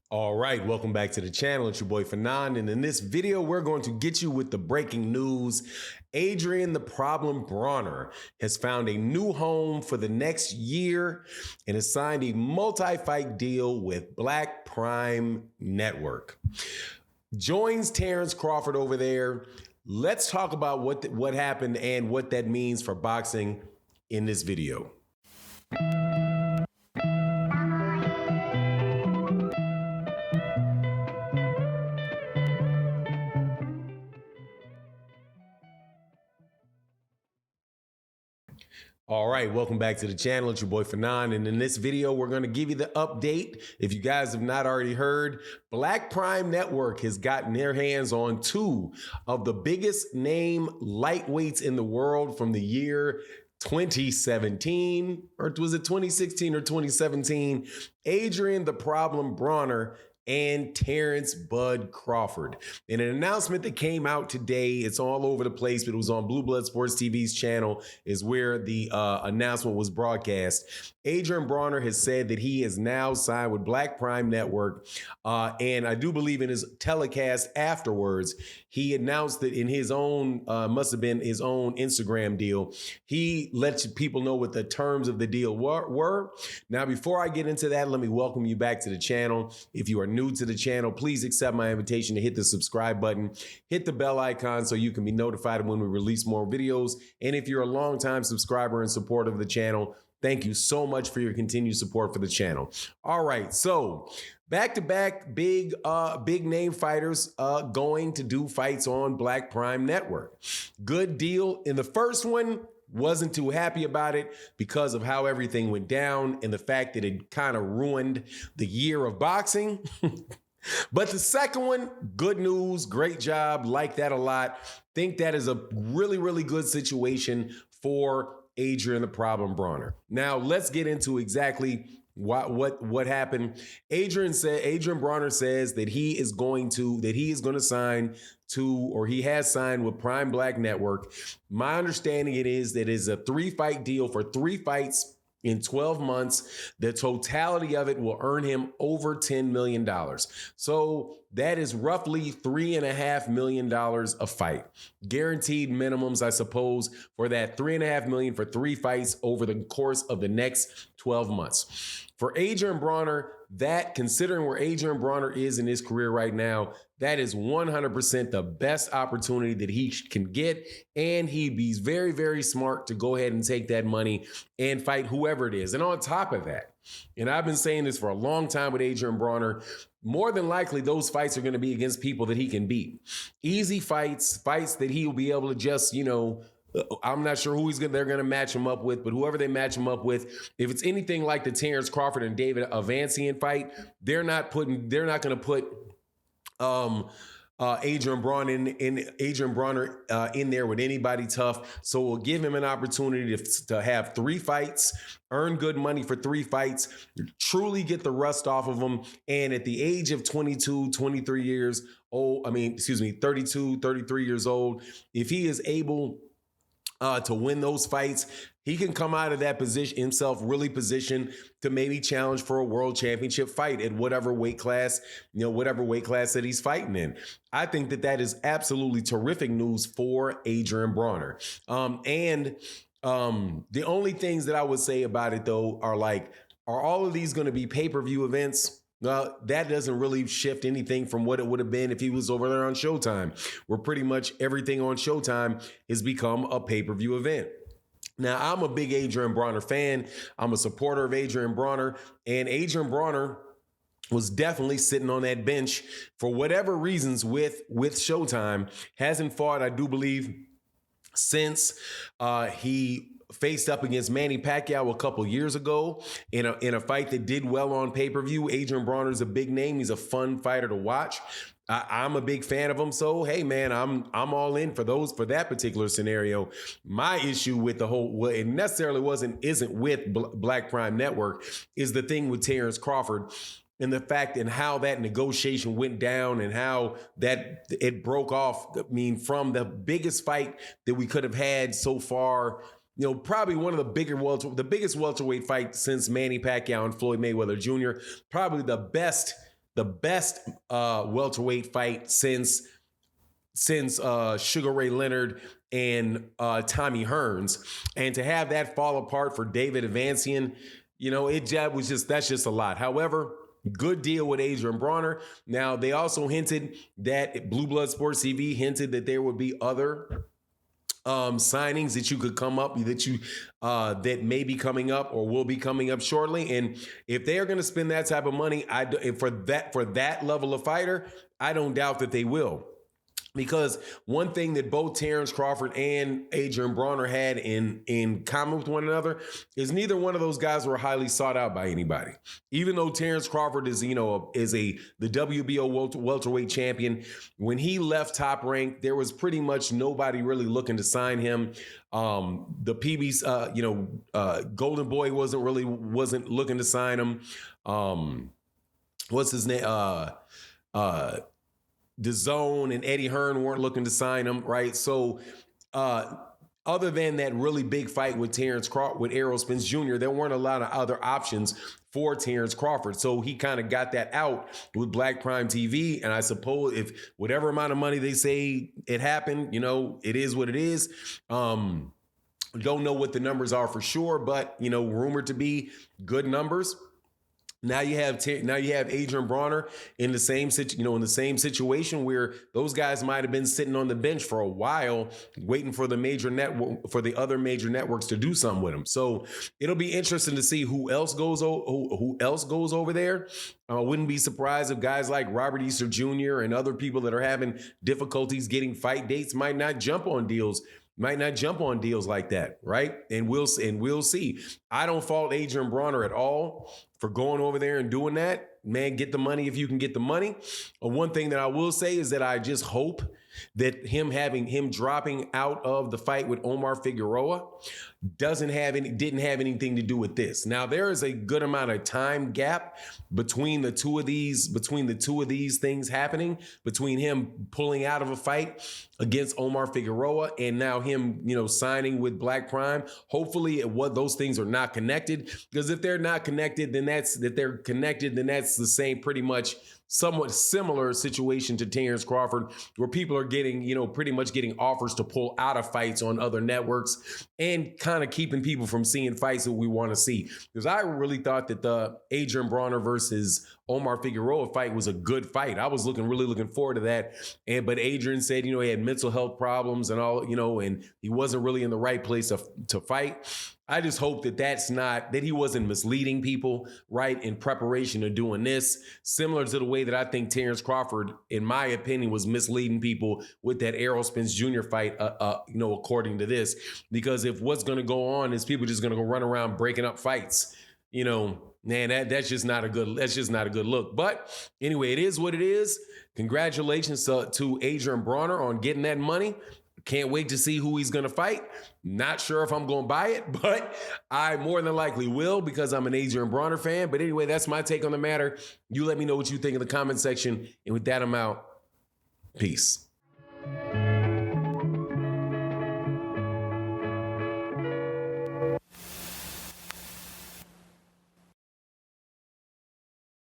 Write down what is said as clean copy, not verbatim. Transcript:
All right, welcome back to the channel. It's your boy Fanon, and in this video, we're going to get you with the breaking news. Adrien the Problem Broner has found a new home for the next year and has signed a multi-fight deal with Black Prime Network. Joins Terence Crawford over there. Let's talk about what happened and what that means for boxing in this video. All right, welcome back to the channel. It's your boy Fanon, and in this video, we're going to give you the update. If you guys have not already heard, Black Prime Network has gotten their hands on two of the biggest name lightweights in the world from the year 2017, or was it 2016 or 2017? Adrien the Problem Broner and Terence Bud Crawford. In an announcement that came out today, it's all over the place, but it was on Blue Blood Sports TV's channel is where the announcement was broadcast. Adrien Broner has said that he is now signed with Black Prime Network, and I do believe in his telecast afterwards, he announced that in his own, must have been his own Instagram deal, he let people know what the terms of the deal were. Now, before I get into that, let me welcome you back to the channel. If you are new to the channel, please accept my invitation to hit the subscribe button, hit the bell icon so you can be notified when we release more videos. And if you're a longtime subscriber and supporter of the channel, thank you so much for your continued support for the channel. All right, so back-to-back big name fighters going to do fights on Black Prime Network. Good deal. In the first one, wasn't too happy about it because of how everything went down and the fact that it kind of ruined the year of boxing. But the second one, good news, great job, like that a lot. Think that is a really, really good situation for Adrien the Problem Broner. Now let's get into exactly what happened. Adrien Broner says that he is going to sign to, or he has signed with Prime Black Network. My understanding it is that it is a 3-fight deal for 3 fights in 12 months. The totality of it will earn him over $10 million. So that is roughly $3.5 million a fight. Guaranteed minimums, I suppose, for that $3.5 million for 3 fights over the course of the next 12 months. For Adrien Broner, that, considering where Adrien Broner is in his career right now, that is 100% the best opportunity that he can get. And he'd be very, very smart to go ahead and take that money and fight whoever it is. And on top of that, and I've been saying this for a long time with Adrien Broner, more than likely those fights are going to be against people that he can beat. Easy fights that he'll be able to just, I'm not sure who they're going to match him up with, but whoever they match him up with, if it's anything like the Terence Crawford and David Avancian fight, they're not going to put Adrien Broner in there with anybody tough. So we'll give him an opportunity to have 3 fights, earn good money for 3 fights, truly get the rust off of him. And at the age of 32, 23 years old, 32, 33 years old, if he is able to win those fights, he can come out of that position himself really positioned to maybe challenge for a world championship fight at whatever weight class, that he's fighting in. I think that is absolutely terrific news for Adrien Broner. The only things that I would say about it though are all of these going to be pay-per-view events? Well, that doesn't really shift anything from what it would have been if he was over there on Showtime, where pretty much everything on Showtime has become a pay-per-view event. Now, I'm a big Adrien Broner fan. I'm a supporter of Adrien Broner, and Adrien Broner was definitely sitting on that bench for whatever reasons with Showtime. Hasn't fought, I do believe, since he faced up against Manny Pacquiao a couple years ago in a fight that did well on pay-per-view. Adrien Broner is a big name. He's a fun fighter to watch. I'm a big fan of him. So, hey, man, I'm all in for that particular scenario. My issue with the whole, well, it necessarily isn't with Black Prime Network, is the thing with Terence Crawford and the fact and how that negotiation went down and how that it broke off. I mean, from the biggest fight that we could have had so far, probably one of the biggest welterweight fight since Manny Pacquiao and Floyd Mayweather Jr., probably the best best welterweight fight since Sugar Ray Leonard and Tommy Hearns. And to have that fall apart for David Avancian, that's just a lot. However, good deal with Adrien Broner. Now, they also hinted that Blue Blood Sports TV hinted that there would be other signings that you could come up that may be coming up or will be coming up shortly. And if they are going to spend that type of money, for that level of fighter, I don't doubt that they will. Because one thing that both Terence Crawford and Adrien Broner had in common with one another is neither one of those guys were highly sought out by anybody. Even though Terence Crawford is the WBO welterweight champion, when he left Top Rank, there was pretty much nobody really looking to sign him. The PB's, Golden Boy wasn't looking to sign him. What's his name? DAZN and Eddie Hearn weren't looking to sign him, right? So other than that really big fight with Terence Crawford, with Errol Spence Jr., there weren't a lot of other options for Terence Crawford. So he kind of got that out with Black Prime TV. And I suppose if whatever amount of money they say it happened, it is what it is. Don't know what the numbers are for sure, but, rumored to be good numbers. Now you have Adrien Broner in the same situation where those guys might have been sitting on the bench for a while, waiting for the other major networks to do something with them. So it'll be interesting to see who else goes over there. I wouldn't be surprised if guys like Robert Easter Jr. and other people that are having difficulties getting fight dates might not jump on deals like that, right? And we'll see. I don't fault Adrien Broner at all for going over there and doing that. Man, get the money if you can get the money. One thing that I will say is that I just hope that him dropping out of the fight with Omar Figueroa didn't have anything to do with this. Now, there is a good amount of time gap between the two of these things happening, between him pulling out of a fight against Omar Figueroa and now him, signing with Black Prime. Hopefully those things are not connected, because if they're not connected, then that's the same, pretty much somewhat similar situation to Terence Crawford, where people are getting, pretty much getting offers to pull out of fights on other networks and kind of keeping people from seeing fights that we want to see. Because I really thought that the Adrien Broner versus Omar Figueroa fight was a good fight. I was really looking forward to that. But Adrien said, he had mental health problems and all, and he wasn't really in the right place to fight. I just hope that he wasn't misleading people, right, in preparation of doing this, similar to the way that I think Terence Crawford, in my opinion, was misleading people with that Errol Spence Jr. fight, according to this. Because if what's going to go on is people just going to go run around breaking up fights, man, that's just not a good look. But anyway, it is what it is. Congratulations to Adrien Broner on getting that money. Can't wait to see who he's going to fight. Not sure if I'm going to buy it, but I more than likely will, because I'm an Adrien Broner fan. But anyway, that's my take on the matter. You let me know what you think in the comment section. And with that, I'm out. Peace.